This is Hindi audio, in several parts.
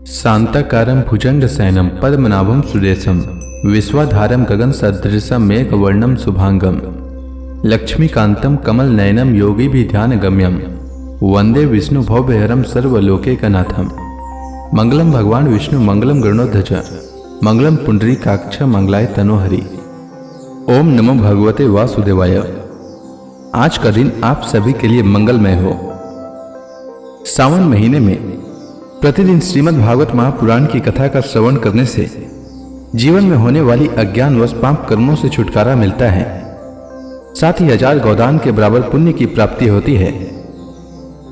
शांताकारं भुजंगशयनं पद्मनाभं सुरेशं विश्वाधारं गगनसदृशं मेघवर्णं शुभांगं लक्ष्मीकान्तं कमलनयनं योगिभिध्यानगम्यं वन्दे विष्णुभवभयहरं सर्वलोकैकनाथं। मंगलम भगवान विष्णु मंगलम गरुड़ध्वज मंगलम पुंडरीकाक्ष मंगलाय तनोहरि। ओम नमो भगवते वासुदेवाय। आज का दिन आप सभी के लिए मंगलमय हो। सावन महीने में प्रतिदिन श्रीमद् भागवत महापुराण की कथा का श्रवण करने से जीवन में होने वाली अज्ञानवश पाप कर्मों से छुटकारा मिलता है, साथ ही 1000 गोदान के बराबर पुण्य की प्राप्ति होती है।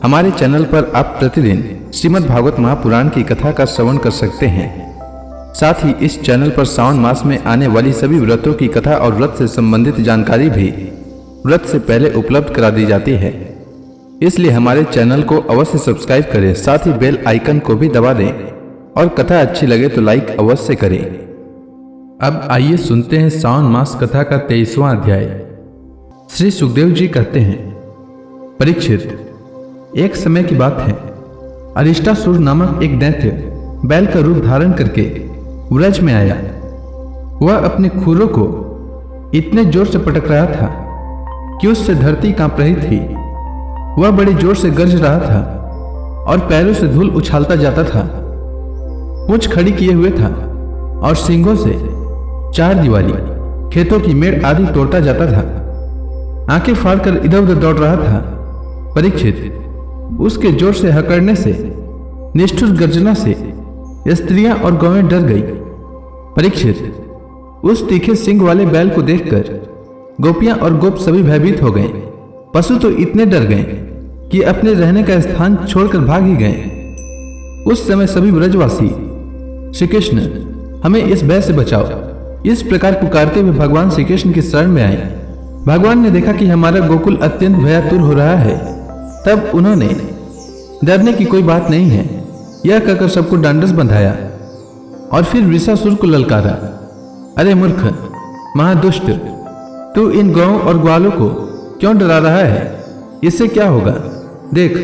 हमारे चैनल पर आप प्रतिदिन श्रीमद् भागवत महापुराण की कथा का श्रवण कर सकते हैं। साथ ही इस चैनल पर सावन मास में आने वाली सभी व्रतों की कथा और व्रत से संबंधित जानकारी भी व्रत से पहले उपलब्ध करा दी जाती है। इसलिए हमारे चैनल को अवश्य सब्सक्राइब करें, साथ ही बेल आइकन को भी दबा दें और कथा अच्छी लगे तो लाइक अवश्य करें। अब आइए सुनते हैं सावन मास कथा का 23वां अध्याय। श्री सुखदेव जी कहते हैं, परीक्षित, एक समय की बात है, अरिष्टासुर नामक एक दैत्य बैल का रूप धारण करके व्रज में आया। वह अपने खुरों को इतने जोर से पटक रहा था कि उससे धरती कांप रही थी। वह बड़ी जोर से गरज रहा था और पैरों से धूल उछालता जाता था। पूंछ खड़ी किए हुए था और सींगों से चार दीवारी, खेतों की मेड़ आदि तोड़ता जाता था। आंखें फाड़कर इधर उधर दौड़ रहा था। परीक्षित, उसके जोर से हकड़ने से, निष्ठुर गर्जना से स्त्रियां और गौएं डर गई। परीक्षित, उस तीखे सींग वाले बैल को देखकर गोपियां और गोप सभी भयभीत हो गए। पशु तो इतने डर गए कि अपने रहने का स्थान छोड़कर भाग ही गए। उस समय सभी ब्रजवासी, श्री कृष्ण, हमें इस भय से बचाओ, इस प्रकार पुकारते हुए भगवान श्री कृष्ण की शरण में आए। भगवान ने देखा कि हमारा गोकुल अत्यंत भयातुर हो रहा है। तब उन्होंने डरने की कोई बात नहीं है यह कहकर सबको डांडस बंधाया और फिर वृषासुर को ललकारा। अरे मूर्ख, महादुष्ट, तू इन गौओं और ग्वालों को क्यों डरा रहा है? इससे क्या होगा? देख,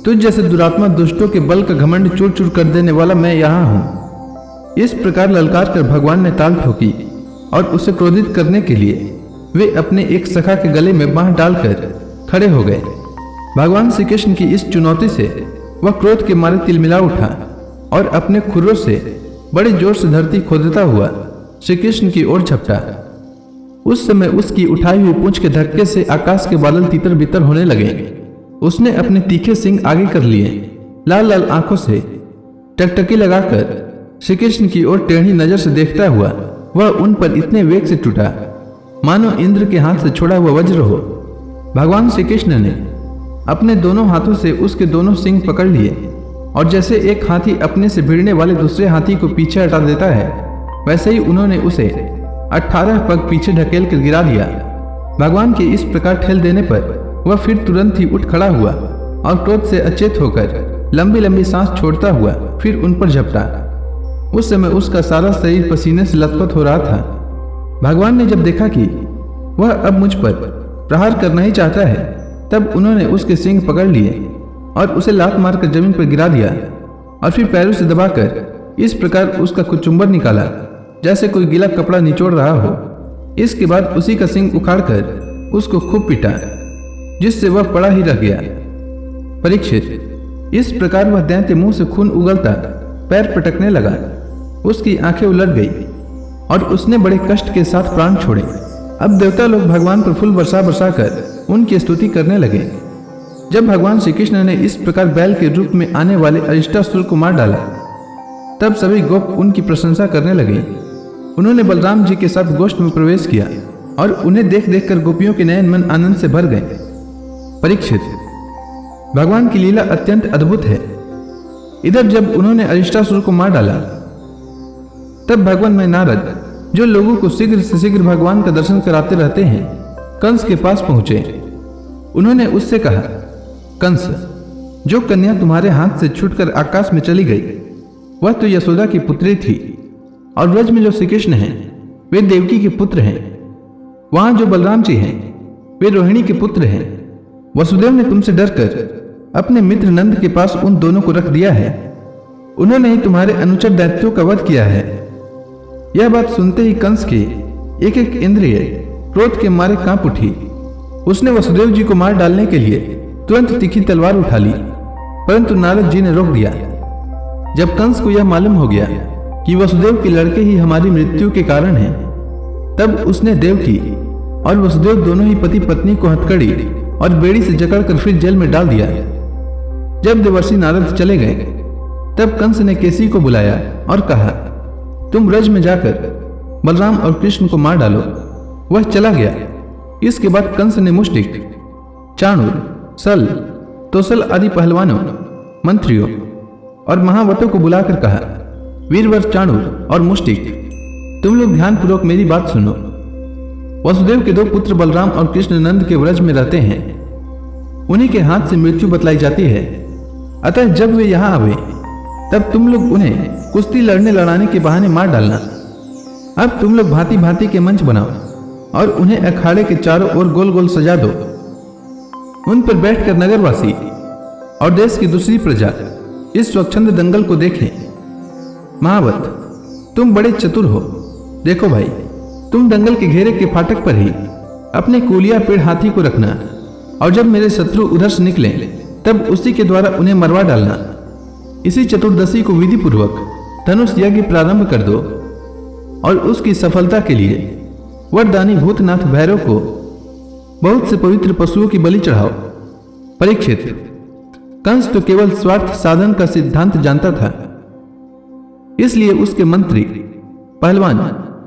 तुझ जैसे दुरात्मा दुष्टों के बल का घमंड चूर चूर कर देने वाला मैं यहाँ हूँ। इस प्रकार ललकार कर भगवान ने ताल ठोकी और उसे क्रोधित करने के लिए वे अपने एक सखा के गले में बांह डालकर खड़े हो गए। भगवान श्री कृष्ण की इस चुनौती से वह क्रोध के मारे तिलमिला उठा और अपने खुरों से बड़े जोर से धरती खोदता हुआ श्री कृष्ण की ओर झपटा। उस समय उसकी उठाई हुई पूंछ के धक्के से आकाश के बादल तितर बितर होने लगे। उसने अपने तीखे सींग आगे कर लिए। लाल लाल आंखों से टकटकी लगाकर श्री कृष्ण की ओर टेढ़ी नजर से देखता हुआ वह उन पर इतने वेग से टूटा मानो इंद्र के हाथ से छोड़ा हुआ वज्र हो। भगवान श्री कृष्ण ने अपने दोनों हाथों से उसके दोनों सींग पकड़ लिए और जैसे एक हाथी अपने से भिड़ने वाले दूसरे हाथी को पीछे हटा देता है, वैसे ही उन्होंने उसे 18 पग पीछे ढकेल कर गिरा दिया। भगवान के इस प्रकार ठेल देने पर वह फिर तुरंत ही उठ खड़ा हुआ और क्रोध से अचेत होकर लंबी लंबी सांस छोड़ता हुआ फिर उन पर झपटा। उस समय उसका सारा शरीर पसीने से लथपथ हो रहा था। भगवान ने जब देखा कि वह अब मुझ पर प्रहार करना ही चाहता है, तब उन्होंने उसके सींग पकड़ लिए और उसे लात मारकर जमीन पर गिरा दिया और फिर पैरों से दबाकर इस प्रकार उसका कुचुंबर निकाला जैसे कोई गीला कपड़ा निचोड़ रहा हो। इसके बाद उसी का सींग उखाड़कर उसको खूब पीटा, जिससे वह पड़ा ही रह गया। परीक्षित, इस प्रकार वह दैत्य मुंह से खून उगलता पैर पटकने लगा। उसकी आंखें उलट गई और उसने बड़े कष्ट के साथ प्राण छोड़े। अब देवता लोग भगवान पर फूल बरसा बरसा कर उनकी स्तुति करने लगे। जब भगवान श्री कृष्ण ने इस प्रकार बैल के रूप में आने वाले अरिष्टासुर को मार डाला, तब सभी गोप उनकी प्रशंसा करने लगे। उन्होंने बलराम जी के साथ गोष्ठ में प्रवेश किया और उन्हें देख देख कर गोपियों के नयन मन आनंद से भर गए। परीक्षित, भगवान की लीला अत्यंत अद्भुत है। इधर जब उन्होंने अरिष्टासुर को मार डाला, तब भगवान में नारद, जो लोगों को शीघ्र से शीघ्र भगवान का दर्शन कराते रहते हैं, कंस के पास पहुंचे। उन्होंने उससे कहा, कंस, जो कन्या तुम्हारे हाथ से छूटकर आकाश में चली गई वह तो यशोदा की पुत्री थी, और व्रज में जो श्री कृष्ण हैं वे देवकी के पुत्र हैं। वहां जो बलराम जी हैं वे रोहिणी के पुत्र हैं। वसुदेव ने तुमसे डरकर अपने मित्र नंद के पास उन दोनों को रख दिया है। उन्होंने ही तुम्हारे अनुचर दैत्यों का वध किया है। यह बात सुनते ही कंस की एक एक इंद्रिय क्रोध के मारे कांप उठी। उसने वसुदेव जी को मार डालने के लिए तुरंत तीखी तलवार उठा ली, परंतु नारद जी ने रोक दिया। जब कंस को यह मालूम हो गया कि वसुदेव के लड़के ही हमारी मृत्यु के कारण हैं, तब उसने देवकी और वसुदेव दोनों ही पति पत्नी को हथकड़ी और बेड़ी से जकड़कर फिर जेल में डाल दिया। जब देवर्षि नारद चले गए, तब कंस ने केसी को बुलाया और कहा, तुम ब्रज में जाकर बलराम और कृष्ण को मार डालो। वह चला गया। इसके बाद कंस ने मुष्टिक, चाणूर, सल, तोसल आदि पहलवानों, मंत्रियों और महावतों को बुलाकर कहा, वीरवर चाणूर और मुष्टिक, तुम लोग ध्यानपूर्वक मेरी बात सुनो। वसुदेव के दो पुत्र बलराम और कृष्ण नंद के व्रज में रहते हैं। उन्हीं के हाथ से मृत्यु बतलाई जाती है। अतः जब वे यहां आवे, तब तुम लोग उन्हें कुश्ती लड़ाने के बहाने मार डालना। अब तुम लोग भांति भांति के मंच बनाओ और उन्हें अखाड़े के चारों ओर गोल गोल सजा दो। उन पर बैठकर नगरवासी और देश की दूसरी प्रजा इस स्वच्छंद दंगल को देखें। महावत, तुम बड़े चतुर हो। देखो भाई, तुम दंगल के घेरे के फाटक पर ही अपने कूलिया पेड़ हाथी को रखना, और जब मेरे शत्रु उधर से निकले, तब उसी के द्वारा उन्हें मरवा डालना। इसी चतुर्दशी को विधि पूर्वक धनुष यज्ञ प्रारंभ कर दो और उसकी सफलता के लिए वरदानी भूतनाथ भैरव को बहुत से पवित्र पशुओं की बलि चढ़ाओ। परीक्षित, कंस तो केवल स्वार्थ साधन का सिद्धांत जानता था, इसलिए उसके मंत्री, पहलवान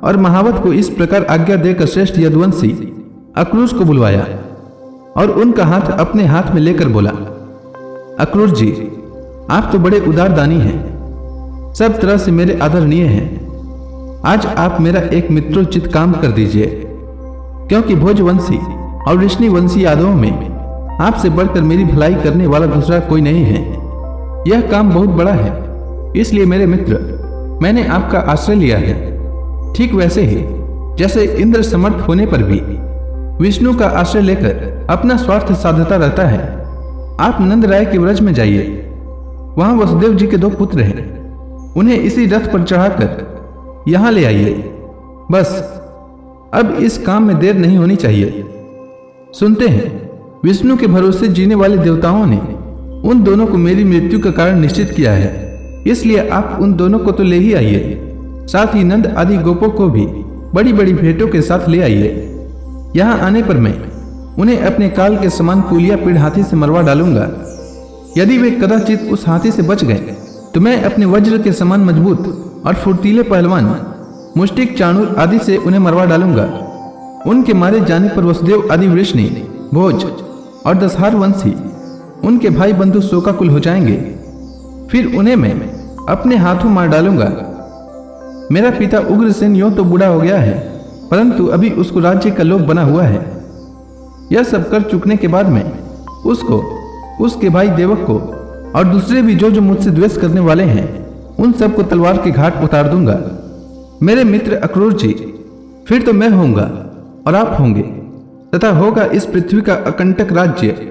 और महावत को इस प्रकार आज्ञा देकर श्रेष्ठ यदुवंशी अक्रूर को बुलवाया और उनका हाथ अपने हाथ में लेकर बोला, अक्रूर जी, आप तो बड़े उदारदानी हैं, सब तरह से मेरे आदरणीय हैं। आज आप मेरा एक मित्रोचित काम कर दीजिए, क्योंकि भोजवंशी और ऋषिवंशी यादवों में आपसे बढ़कर मेरी भलाई करने वाला दूसरा कोई नहीं है। यह काम बहुत बड़ा है, इसलिए मेरे मित्र, मैंने आपका आश्रय लिया है। ठीक वैसे ही जैसे इंद्र समर्थ होने पर भी विष्णु का आश्रय लेकर अपना स्वार्थ साधता रहता है। आप नंद राय के व्रज में जाइए, वहां वसुदेव जी के दो पुत्र हैं, उन्हें इसी रथ पर चढ़ाकर यहां ले आइए। बस अब इस काम में देर नहीं होनी चाहिए। सुनते हैं विष्णु के भरोसे जीने वाले देवताओं ने उन दोनों को मेरी मृत्यु का कारण निश्चित किया है, इसलिए आप उन दोनों को तो ले ही आइए, साथ ही नंद आदि गोपों को भी बड़ी बड़ी भेंटों के साथ ले आइए। यहां आने पर मैं उन्हें अपने काल के समान कूलिया पीड़ हाथी से मरवा डालूंगा। यदि वे कदाचित उस हाथी से बच गए, तो मैं अपने वज्र के समान मजबूत और फुर्तीले पहलवान मुष्टिक, चाणूर आदि से उन्हें मरवा डालूंगा। उनके मारे जाने पर वसुदेव आदि वृष्णि, भोज और दशहार वंशी, उनके भाई बंधु शोकाकुल हो जाएंगे। फिर उन्हें मैं अपने हाथों मार डालूंगा। मेरा पिता उग्रसेन यों तो बूढ़ा हो गया है, परंतु अभी उसको राज्य का लोभ बना हुआ है। यह सब कर चुकने के बाद मैं उसको, उसके भाई देवक को और दूसरे भी जो जो मुझसे द्वेष करने वाले हैं, उन सबको तलवार के घाट उतार दूंगा। मेरे मित्र अक्रूर जी, फिर तो मैं होऊंगा और आप होंगे, तथा होगा इस पृथ्वी का अकंटक राज्य।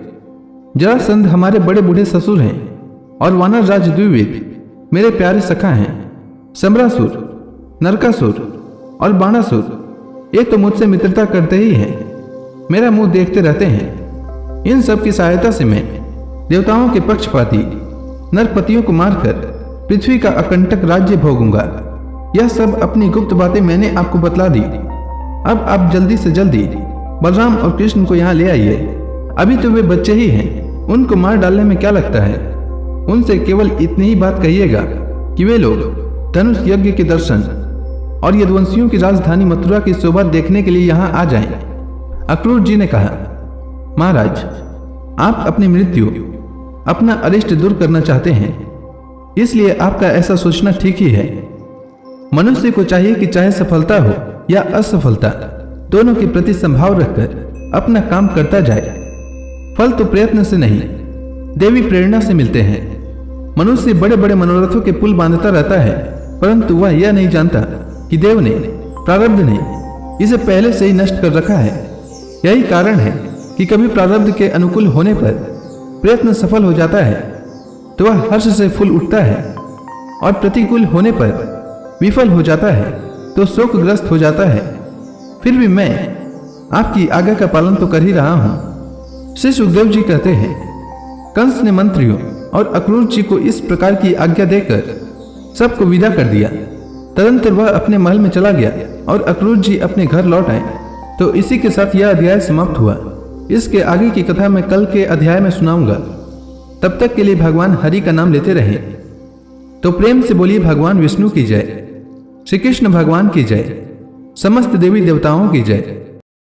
जरासंध हमारे बड़े बूढ़े ससुर हैं और वानर राज द्विविद मेरे प्यारे सखा हैं। सम्रासुर, नरकासुर और बाणासुर ये तो मुझसे मित्रता करते ही हैं, मेरा मुंह देखते रहते हैं। इन सब की सहायता से मैं देवताओं के पक्षपाती नरपतियों को मारकर पृथ्वी का अकंटक राज्य भोगूंगा। यह सब अपनी गुप्त बातें मैंने आपको बतला दी। अब आप जल्दी से जल्दी बलराम और कृष्ण को यहाँ ले आइए। अभी तो वे बच्चे ही हैं, उनको मार डालने में क्या लगता है। उनसे केवल इतनी ही बात कहिएगा कि वे लोग धनुष यज्ञ के दर्शन और यदुवंशियों की राजधानी मथुरा की शोभा देखने के लिए यहाँ आ जाएं। अक्रूर जी ने कहा, महाराज, आप अपनी मृत्यु, अपना अरिष्ट दूर करना चाहते हैं, इसलिए आपका ऐसा सोचना ठीक ही है। मनुष्य को चाहिए कि चाहे सफलता हो या असफलता, दोनों के प्रति संभाव रखकर अपना काम करता जाए। फल तो प्रयत्न से नहीं, देवी प्रेरणा से मिलते हैं। मनुष्य बड़े बड़े मनोरथों के पुल बांधता रहता है, परंतु वह यह नहीं जानता कि देव ने, प्रारब्ध ने इसे पहले से ही नष्ट कर रखा है। यही कारण है कि कभी प्रारब्ध के अनुकूल होने पर प्रयत्न सफल हो जाता है तो वह हर्ष से फूल उठता है और प्रतिकूल होने पर विफल हो जाता है तो शोकग्रस्त हो जाता है। फिर भी मैं आपकी आज्ञा का पालन तो कर ही रहा हूं। श्री सुखदेव जी कहते हैं, कंस ने मंत्रियों और अक्रूर जी को इस प्रकार की आज्ञा देकर सबको विदा कर दिया। तदंतर वह अपने महल में चला गया और अक्रूर जी अपने घर लौट आए। तो इसी के साथ यह अध्याय समाप्त हुआ। इसके आगे की कथा मैं कल के अध्याय में सुनाऊंगा। तब तक के लिए भगवान हरि का नाम लेते रहे। तो प्रेम से बोलिए भगवान विष्णु की जय, श्री कृष्ण भगवान की जय, समस्त देवी देवताओं की जय।